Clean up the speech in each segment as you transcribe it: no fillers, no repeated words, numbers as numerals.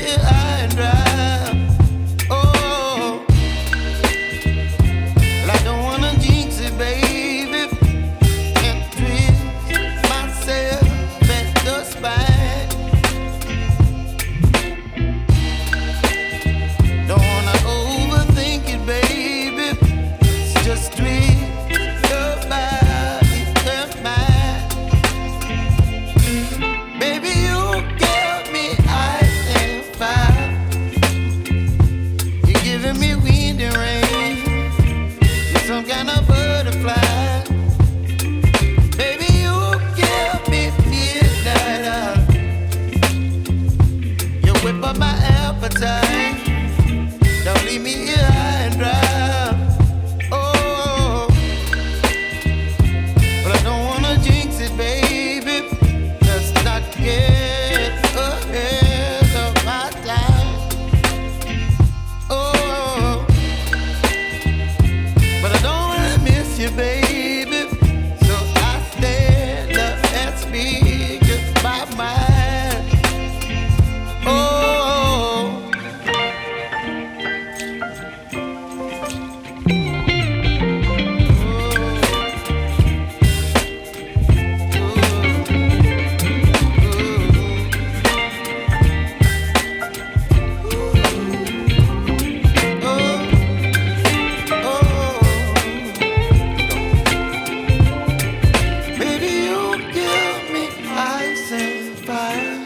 here high and dry. Oh, well, I don't wanna jinx it, baby, and twist myself at the spine. Don't wanna overthink it, baby. It's just twist your body and mine. Baby, you give me ice and fire. You're giving me wind and rain. You're some kind of butterfly. Baby, you give me midnight. You whip up my appetite. Don't leave me here high and dry. Oh, but I don't wanna jinx it, baby. Let's not get ahead of my time. Oh, but I don't wanna miss you, baby. So I stand up and speak my mind. Oh. Baby, you give me ice and fire.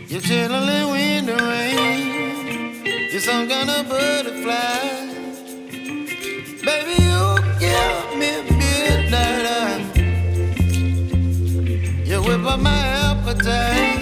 You're chilling wind and rain. You're some kind of butterfly. Baby, you give me midnight. You whip up my appetite.